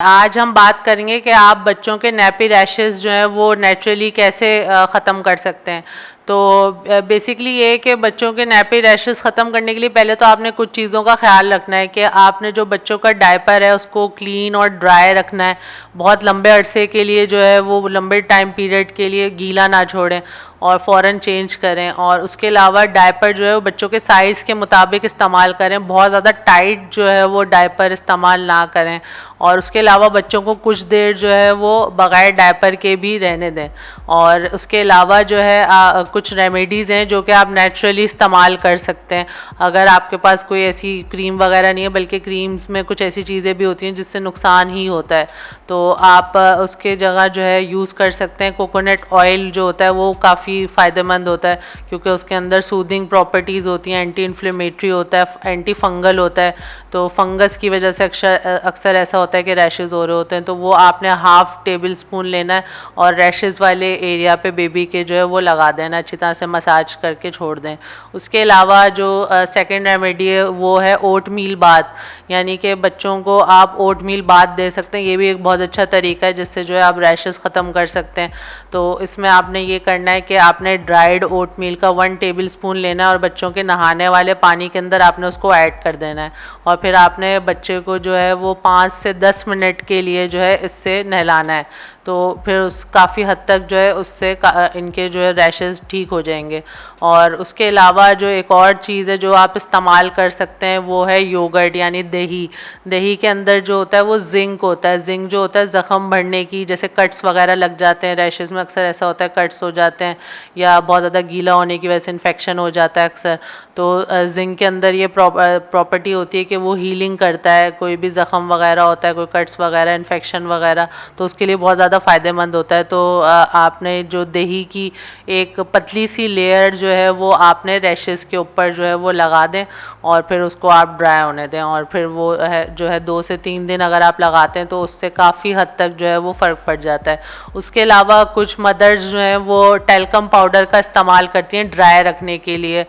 आज हम बात करेंगे कि आप बच्चों के नैपी रैशेस जो हैं वो नेचुरली कैसे ख़त्म कर सकते हैं। तो बेसिकली ये है कि बच्चों के नैपी रैशेस ख़त्म करने के लिए पहले तो आपने कुछ चीज़ों का ख्याल रखना है कि आपने जो बच्चों का डायपर है उसको क्लीन और ड्राई रखना है। बहुत लंबे अरसे के लिए जो है वो लंबे टाइम पीरियड के लिए गीला ना छोड़ें और फ़ौरन चेंज करें। और उसके अलावा डायपर जो है वो बच्चों के साइज़ के मुताबिक इस्तेमाल करें, बहुत ज़्यादा टाइट जो है वो डायपर इस्तेमाल ना करें। और उसके अलावा बच्चों को कुछ देर जो है वो बग़ैर डायपर के भी रहने दें। और उसके अलावा जो है कुछ रेमेडीज़ हैं जो कि आप नेचुरली इस्तेमाल कर सकते हैं। अगर आपके पास कोई ऐसी क्रीम वगैरह नहीं है, बल्कि क्रीम्स में कुछ ऐसी चीज़ें भी होती हैं जिससे नुकसान ही होता है, तो आप उसके जगह जो है यूज़ कर सकते हैं कोकोनट ऑयल जो होता है वो काफ़ी फ़ायदेमंद होता है, क्योंकि उसके अंदर सूदिंग प्रॉपर्टीज़ होती हैं, एंटी इन्फ्लेमेटरी होता है, एंटी फंगल होता है। तो फंगस की वजह से अक्सर ऐसा होता है कि रैशेज़ हो रहे होते हैं, तो वो आपने हाफ़ टेबल स्पून लेना है और रैशेज़ वाले एरिया पे बेबी के जो है वो लगा देना, अच्छी तरह से मसाज करके छोड़ दें। उसके अलावा जो सेकेंड रेमेडी है वो है ओट मील बाथ, यानी कि बच्चों को आप ओट मील बाथ दे सकते हैं। ये भी एक बहुत अच्छा तरीका है जिससे जो है आप रैशेज़ ख़त्म कर सकते हैं। तो इसमें आपने ये करना है कि आपने ड्राइड ओट मील का 1 टेबल स्पून लेना है और बच्चों के नहाने वाले पानी के अंदर आपने उसको ऐड कर देना है। और फिर आपने बच्चे को जो है वो 5 से 10 मिनट के लिए जो है इससे नहलाना है। तो फिर उस काफ़ी हद तक जो है उससे इनके जो है रैशेज़ ठीक हो जाएंगे। और उसके अलावा जो एक और चीज़ है जो आप इस्तेमाल कर सकते हैं वो है योगर्ट, यानी दही। दही के अंदर जो होता है वो जिंक होता है। जिंक जो होता है ज़ख़म भरने की, जैसे कट्स वगैरह लग जाते हैं रैशेज़ में, अक्सर ऐसा होता है कट्स हो जाते हैं या बहुत ज़्यादा गीला होने की वजह से इन्फेक्शन हो जाता है अक्सर। तो जिंक के अंदर ये प्रॉपर्टी होती है कि वो हीलिंग करता है, कोई भी ज़ख़म वगैरह होता है, कोई कट्स वगैरह, इन्फेक्शन वगैरह, तो उसके लिए बहुत ज़्यादा फ़ायदेमंद होता है। तो आपने जो दही की एक पतली सी लेयर जो है वो आपने रैशेज़ के ऊपर जो है वो लगा दें और फिर उसको आप ड्राई होने दें। और फिर वो है जो है 2 से 3 दिन अगर आप लगाते हैं तो उससे काफ़ी हद तक जो है वो फ़र्क पड़ जाता है। उसके अलावा कुछ मदर्स जो हैं वो टैल्कम पाउडर का इस्तेमाल करती हैं ड्राई रखने के लिए।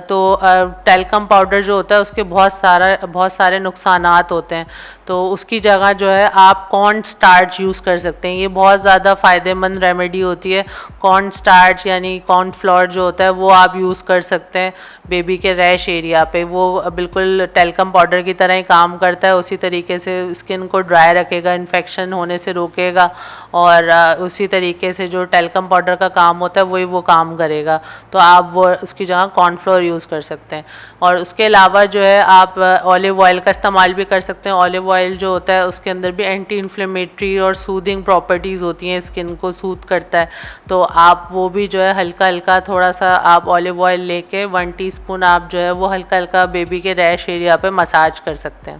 तो टैल्कम पाउडर जो होता है उसके बहुत सारे नुकसानात होते हैं, तो उसकी जगह जो है आप कॉर्न स्टार्च यूज़ कर सकते हैं। ये बहुत ज़्यादा फ़ायदेमंद रेमेडी होती है। कॉर्न स्टार्च यानी कॉर्न फ्लोर जो होता है वो आप यूज़ कर सकते हैं बेबी के रैश एरिया पे। वो बिल्कुल टैल्कम पाउडर की तरह ही काम करता है, उसी तरीके से स्किन को ड्राई रखेगा, इन्फेक्शन होने से रोकेगा और उसी तरीके से जो टैल्कम पाउडर का काम होता है वही वो काम करेगा। तो आप वो उसकी जगह कॉर्नफ्लोर यूज़ कर सकते हैं। और उसके अलावा जो है आप ऑलिव ऑयल का इस्तेमाल भी कर सकते हैं। ऑलिव ऑयल जो होता है उसके अंदर भी एंटी इन्फ्लेमेटरी और सूदिंग प्रॉपर्टीज़ होती हैं, स्किन को सूद करता है। तो आप वो भी जो है हल्का हल्का थोड़ा सा आप ऑलिव ऑयल लेके 1 टीस्पून आप जो है वो हल्का हल्का बेबी के रैश एरिया पे मसाज कर सकते हैं।